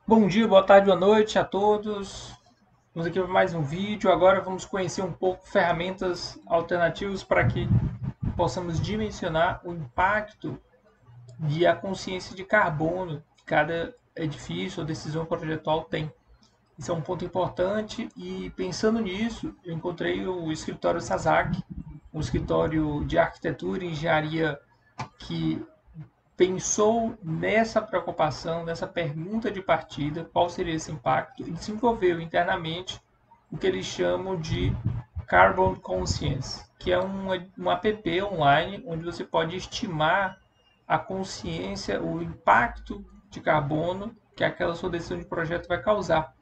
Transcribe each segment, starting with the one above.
Bom dia, boa tarde, boa noite a todos. Vamos aqui para mais um vídeo. Agora vamos conhecer um pouco ferramentas alternativas para que possamos dimensionar o impacto de a consciência de carbono que cada edifício ou decisão projetual tem. Isso é um ponto importante e pensando nisso, eu encontrei o escritório Sazak, um escritório de arquitetura e engenharia que pensou nessa preocupação, nessa pergunta de partida, qual seria esse impacto, e desenvolveu internamente o que eles chamam de Carbon Conscience, que é um app online onde você pode estimar a consciência, o impacto de carbono que aquela sua decisão de projeto vai causar.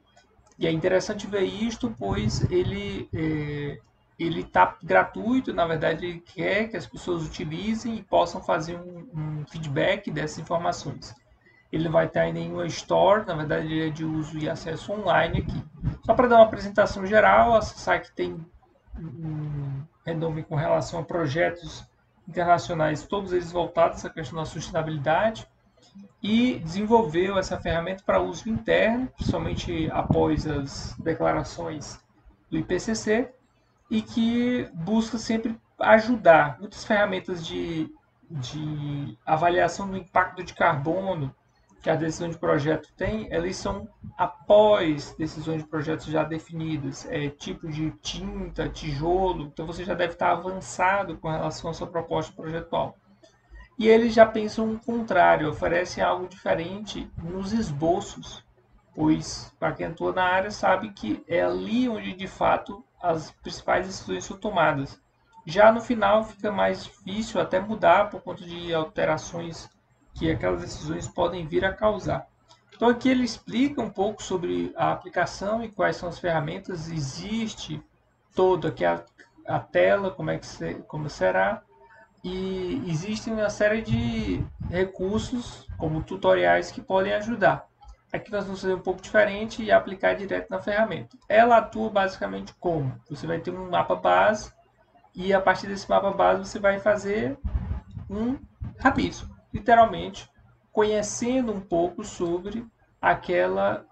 E é interessante ver isto, pois ele está gratuito, na verdade ele quer que as pessoas utilizem e possam fazer um feedback dessas informações. Ele vai estar em nenhuma store, na verdade ele é de uso e acesso online aqui. Só para dar uma apresentação geral, a SAC tem um renome com relação a projetos internacionais, todos eles voltados a essa questão da sustentabilidade, e desenvolveu essa ferramenta para uso interno, principalmente após as declarações do IPCC, e que busca sempre ajudar. Muitas ferramentas de avaliação do impacto de carbono que a decisão de projeto tem, elas são após decisões de projetos já definidas, tipo de tinta, tijolo, então você já deve estar avançado com relação à sua proposta projetual. E eles já pensam o contrário, oferecem algo diferente nos esboços, pois para quem atua na área sabe que é ali onde de fato as principais decisões são tomadas. Já no final fica mais difícil até mudar por conta de alterações que aquelas decisões podem vir a causar. Então aqui ele explica um pouco sobre a aplicação e quais são as ferramentas. Existe toda aqui a tela, como será, e existem uma série de recursos, como tutoriais, que podem ajudar. Aqui nós vamos fazer um pouco diferente e aplicar direto na ferramenta. Ela atua basicamente como? Você vai ter um mapa base e a partir desse mapa base você vai fazer um rabisco, literalmente conhecendo um pouco sobre aquela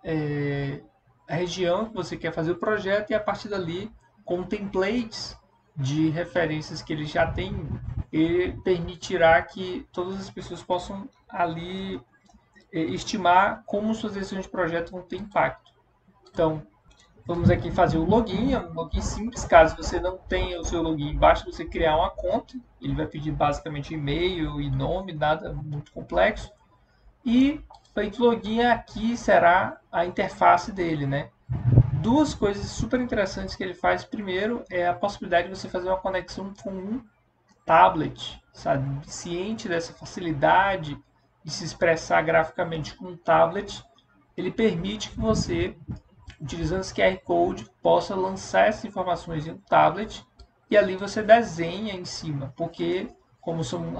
região que você quer fazer o projeto e a partir dali, com templates de referências que ele já tem, ele permitirá que todas as pessoas possam ali estimar como suas decisões de projeto vão ter impacto. Então, vamos aqui fazer o login, é um login simples. Caso você não tenha o seu login, basta você criar uma conta. Ele vai pedir basicamente e-mail e nome, nada muito complexo. E feito o login, aqui será a interface dele, né? Duas coisas super interessantes que ele faz. Primeiro é a possibilidade de você fazer uma conexão com um tablet, sabe? Ciente dessa facilidade de se expressar graficamente com um tablet, ele permite que você, utilizando esse QR Code, possa lançar essas informações em um tablet e ali você desenha em cima, porque como são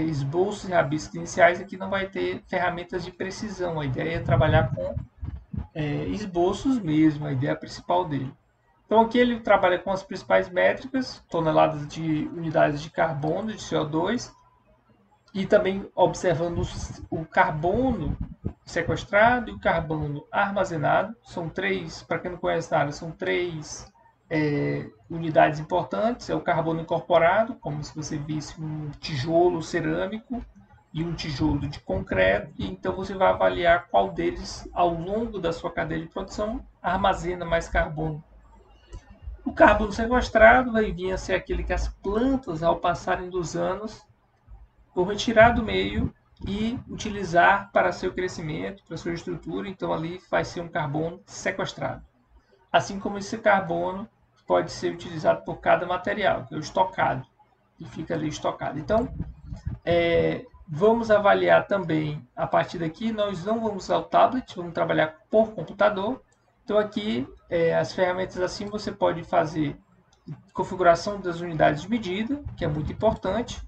esboços e rabiscos iniciais, aqui não vai ter ferramentas de precisão. A ideia é trabalhar com esboços mesmo, a ideia principal dele. Então aqui ele trabalha com as principais métricas, toneladas de unidades de carbono, de CO2, e também observando o carbono sequestrado e o carbono armazenado. São três, para quem não conhece nada, são três unidades importantes. É o carbono incorporado, como se você visse um tijolo cerâmico e um tijolo de concreto, e então você vai avaliar qual deles, ao longo da sua cadeia de produção, armazena mais carbono. O carbono sequestrado vai vir a ser aquele que as plantas, ao passarem dos anos, vão retirar do meio e utilizar para seu crescimento, para sua estrutura. Então ali vai ser um carbono sequestrado. Assim como esse carbono pode ser utilizado por cada material, que é o estocado, que fica ali estocado. Então, vamos avaliar também, a partir daqui, nós não vamos usar o tablet, vamos trabalhar por computador. Então aqui, as ferramentas assim, você pode fazer configuração das unidades de medida, que é muito importante,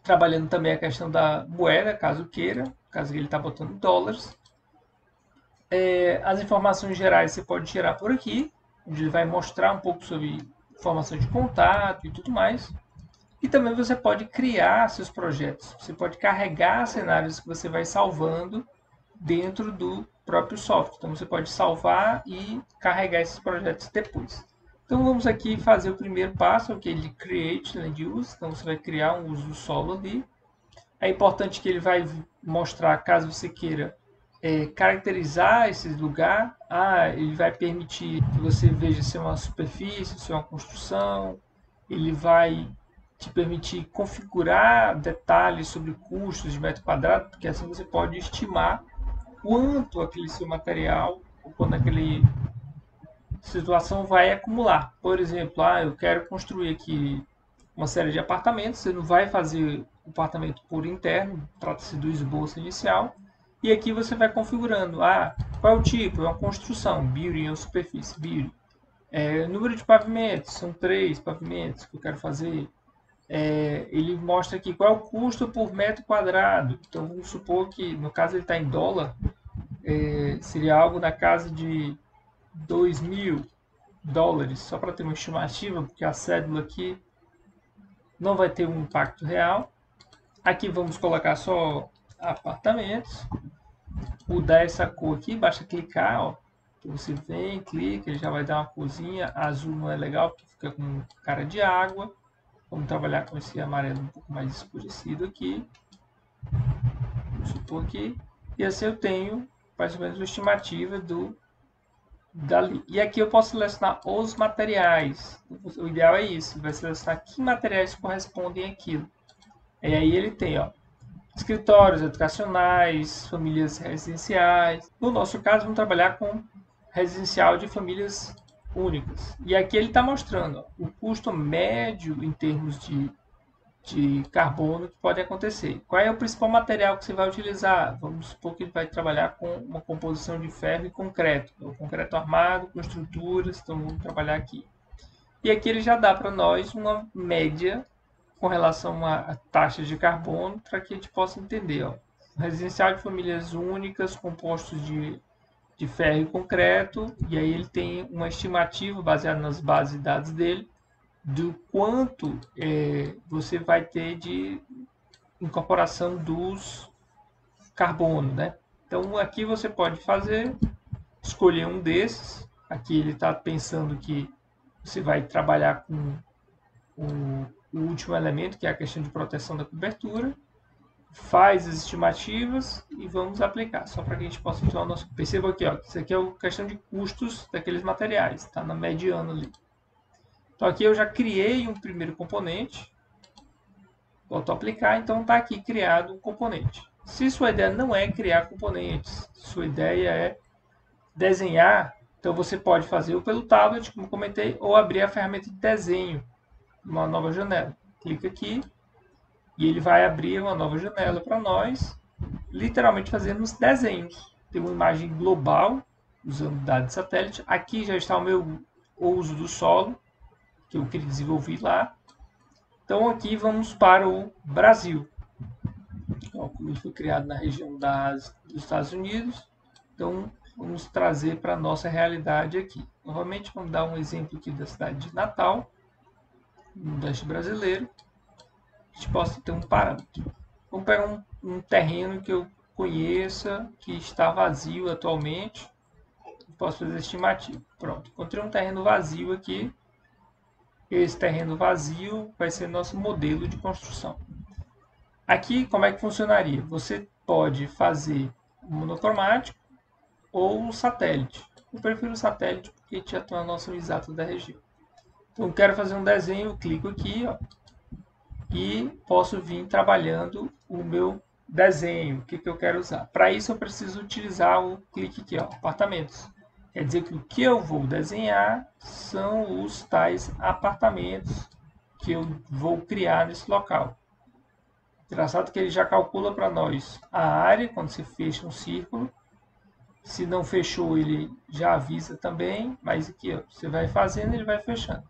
trabalhando também a questão da moeda, caso queira, caso ele está botando dólares. As informações gerais você pode tirar por aqui, onde ele vai mostrar um pouco sobre informação de contato e tudo mais. E também você pode criar seus projetos. Você pode carregar cenários que você vai salvando dentro do próprio software. Então você pode salvar e carregar esses projetos depois. Então vamos aqui fazer o primeiro passo, que é de Create Land Use. Então você vai criar um uso do solo ali. É importante que ele vai mostrar, caso você queira caracterizar esse lugar. Ele vai permitir que você veja se é uma superfície, se é uma construção. Ele vai te permitir configurar detalhes sobre custos de metro quadrado, porque assim você pode estimar quanto aquele seu material, ou quando aquele situação vai acumular. Por exemplo, eu quero construir aqui uma série de apartamentos, você não vai fazer o apartamento por interno, trata-se do esboço inicial, e aqui você vai configurando, qual é o tipo, é uma construção, building ou superfície, building. Número de pavimentos, são 3 pavimentos que eu quero fazer. Ele mostra aqui qual é o custo por metro quadrado. Então vamos supor que, no caso ele está em dólar, seria algo na casa de $2.000, só para ter uma estimativa, porque a cédula aqui não vai ter um impacto real. Aqui vamos colocar só apartamentos, mudar essa cor aqui, basta clicar, ó. Então você vem, clica, ele já vai dar uma corzinha. Azul não é legal porque fica com cara de água. Vamos trabalhar com esse amarelo um pouco mais escurecido aqui. Vamos supor aqui. E assim eu tenho mais ou menos uma estimativa dali. E aqui eu posso selecionar os materiais. O ideal é isso, vai selecionar que materiais correspondem àquilo. E aí ele tem, escritórios educacionais, famílias residenciais. No nosso caso, vamos trabalhar com residencial de famílias únicas. E aqui ele está mostrando o custo médio em termos de carbono que pode acontecer. Qual é o principal material que você vai utilizar? Vamos supor que ele vai trabalhar com uma composição de ferro e concreto. O concreto armado, com estruturas, então vamos trabalhar aqui. E aqui ele já dá para nós uma média com relação a taxas de carbono, para que a gente possa entender. Residencial de famílias únicas, compostos de ferro e concreto, e aí ele tem uma estimativa baseada nas bases de dados dele, do quanto você vai ter de incorporação dos carbono, né? Então aqui você pode escolher um desses. Aqui ele está pensando que você vai trabalhar com o último elemento, que é a questão de proteção da cobertura, faz as estimativas e vamos aplicar, só para que a gente possa tirar o nosso... Perceba aqui, isso aqui é a questão de custos daqueles materiais, está na mediana ali. Então aqui eu já criei um primeiro componente, volto a aplicar, então está aqui criado um componente. Se sua ideia não é criar componentes, sua ideia é desenhar, então você pode fazer ou pelo tablet, como comentei, ou abrir a ferramenta de desenho, uma nova janela. Clica aqui e ele vai abrir uma nova janela para nós, literalmente fazendo os desenhos. Tem uma imagem global, usando dados de satélite. Aqui já está o meu uso do solo, que eu queria desenvolver lá. Então aqui vamos para o Brasil. Como ele foi criado na região dos Estados Unidos, então vamos trazer para a nossa realidade aqui. Novamente vamos dar um exemplo aqui da cidade de Natal, no Nordeste brasileiro. A gente possa ter um parâmetro. Vamos pegar um terreno que eu conheça, que está vazio atualmente. Posso fazer a estimativa. Pronto, encontrei um terreno vazio aqui. Esse terreno vazio vai ser nosso modelo de construção. Aqui, como é que funcionaria? Você pode fazer um monocromático ou um satélite. Eu prefiro o satélite porque a gente já tem a noção exata da região. Então, eu quero fazer um desenho, eu clico aqui, e posso vir trabalhando o meu desenho, o que eu quero usar. Para isso, eu preciso utilizar o clique aqui, apartamentos. Quer dizer que o que eu vou desenhar são os tais apartamentos que eu vou criar nesse local. Engraçado que ele já calcula para nós a área, quando se fecha um círculo. Se não fechou, ele já avisa também, mas aqui você vai fazendo, ele vai fechando.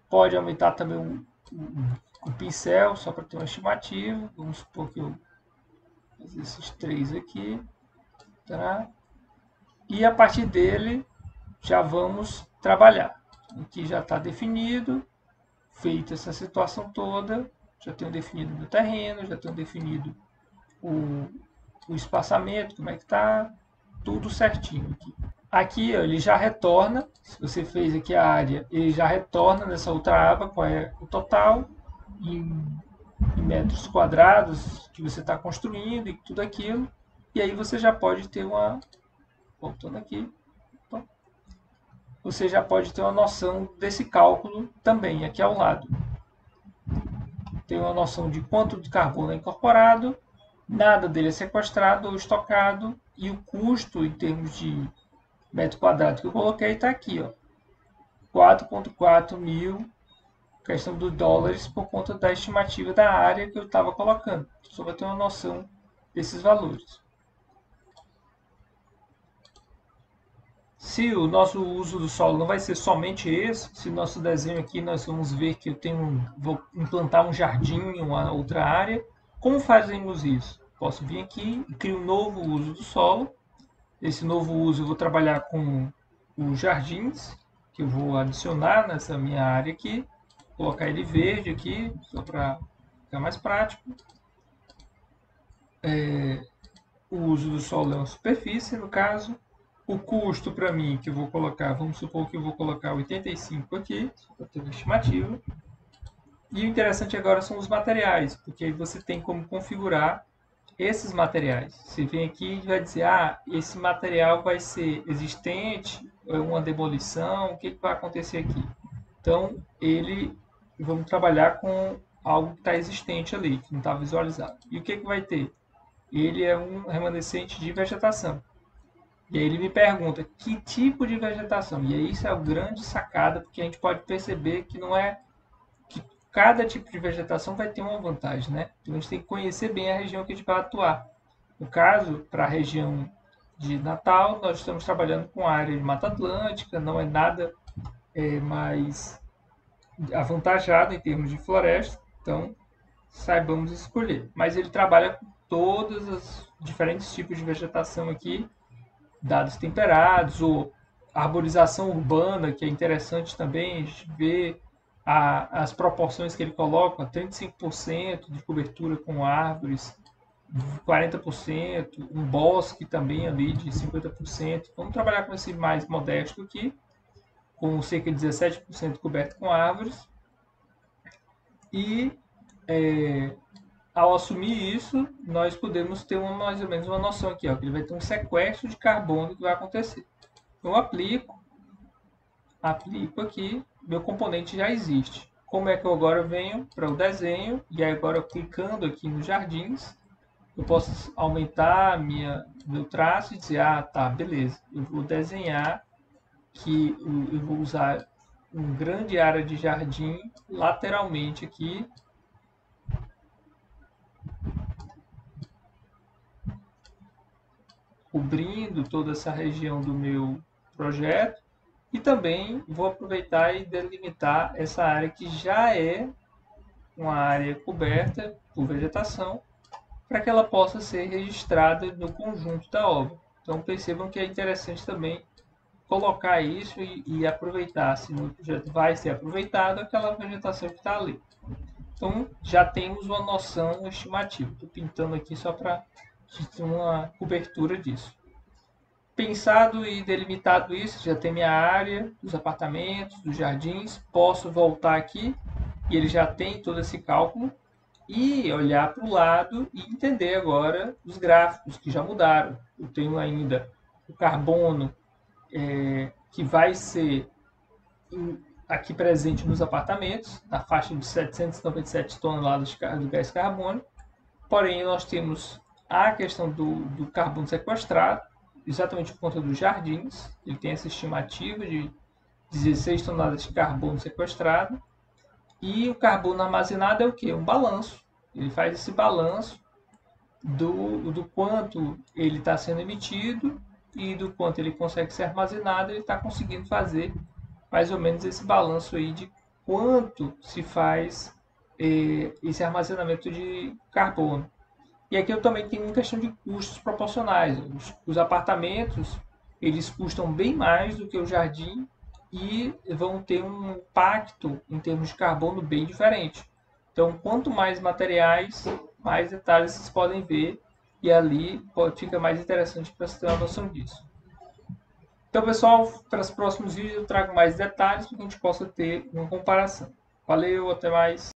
Pode aumentar também o pincel, só para ter uma estimativa. Vamos supor que eu vou fazer esses 3 aqui. Tá? E a partir dele, já vamos trabalhar. Aqui já está definido, feita essa situação toda, já tenho definido o meu terreno, já tenho definido o espaçamento, como é que está, tudo certinho aqui. Aqui ó, ele já retorna, se você fez aqui a área, ele já retorna nessa outra aba qual é o total em metros quadrados que você está construindo e tudo aquilo. E aí você já pode ter uma... Voltando aqui. Você já pode ter uma noção desse cálculo também aqui ao lado. Tem uma noção de quanto de carbono é incorporado, nada dele é sequestrado ou estocado, e o custo em termos de metro quadrado que eu coloquei está aqui, ó, 4,4 mil, questão dos dólares, por conta da estimativa da área que eu estava colocando. Só vai ter uma noção desses valores. Se o nosso uso do solo não vai ser somente esse, se o nosso desenho aqui nós vamos ver que vou implantar um jardim, uma outra área, como fazemos isso? Posso vir aqui e criar um novo uso do solo. Esse novo uso eu vou trabalhar com os jardins, que eu vou adicionar nessa minha área aqui. Vou colocar ele verde aqui, só para ficar mais prático. O uso do solo é uma superfície, no caso. O custo para mim, que eu vou colocar, vamos supor que eu vou colocar 85 aqui, só para ter uma estimativa. E o interessante agora são os materiais, porque aí você tem como configurar esses materiais. Você vem aqui e vai dizer, esse material vai ser existente, é uma demolição, o que vai acontecer aqui? Então, vamos trabalhar com algo que está existente ali, que não está visualizado. E o que vai ter? Ele é um remanescente de vegetação. E aí ele me pergunta que tipo de vegetação. E aí isso é o grande sacada, porque a gente pode perceber que não é que cada tipo de vegetação vai ter uma vantagem, né? Então a gente tem que conhecer bem a região que a gente vai atuar. No caso, para a região de Natal, nós estamos trabalhando com a área de Mata Atlântica, não é nada mais avantajado em termos de floresta, então saibamos escolher. Mas ele trabalha com todos os diferentes tipos de vegetação aqui, dados temperados, ou arborização urbana, que é interessante também, a gente vê as proporções que ele coloca, 35% de cobertura com árvores, 40%, um bosque também ali de 50%. Vamos trabalhar com esse mais modesto aqui, com cerca de 17% coberto com árvores. E ao assumir isso, nós podemos ter mais ou menos uma noção aqui, ó, que ele vai ter um sequestro de carbono que vai acontecer. Eu aplico aqui, meu componente já existe. Como é que eu agora venho para o desenho, e aí agora clicando aqui nos jardins, eu posso aumentar meu traço e dizer, tá, beleza, eu vou desenhar que eu vou usar uma grande área de jardim lateralmente aqui, cobrindo toda essa região do meu projeto, e também vou aproveitar e delimitar essa área que já é uma área coberta por vegetação, para que ela possa ser registrada no conjunto da obra. Então percebam que é interessante também colocar isso e aproveitar, se no projeto vai ser aproveitado aquela vegetação que está ali. Então já temos uma noção estimativa. Estou pintando aqui só para ter uma cobertura disso. Pensado e delimitado isso, já tem minha área dos apartamentos, dos jardins, posso voltar aqui e ele já tem todo esse cálculo e olhar para o lado e entender agora os gráficos que já mudaram. Eu tenho ainda o carbono que vai ser aqui presente nos apartamentos, na faixa de 797 toneladas de gás carbônico. Porém, nós temos a questão do carbono sequestrado, exatamente por conta dos jardins. Ele tem essa estimativa de 16 toneladas de carbono sequestrado. E o carbono armazenado é o quê? Um balanço. Ele faz esse balanço do quanto ele está sendo emitido e do quanto ele consegue ser armazenado. Ele está conseguindo fazer mais ou menos esse balanço aí de quanto se faz esse armazenamento de carbono. E aqui eu também tenho uma questão de custos proporcionais. Os apartamentos, eles custam bem mais do que o jardim e vão ter um impacto em termos de carbono bem diferente. Então, quanto mais materiais, mais detalhes vocês podem ver e ali fica mais interessante para você ter uma noção disso. Então, pessoal, para os próximos vídeos eu trago mais detalhes para que a gente possa ter uma comparação. Valeu, até mais!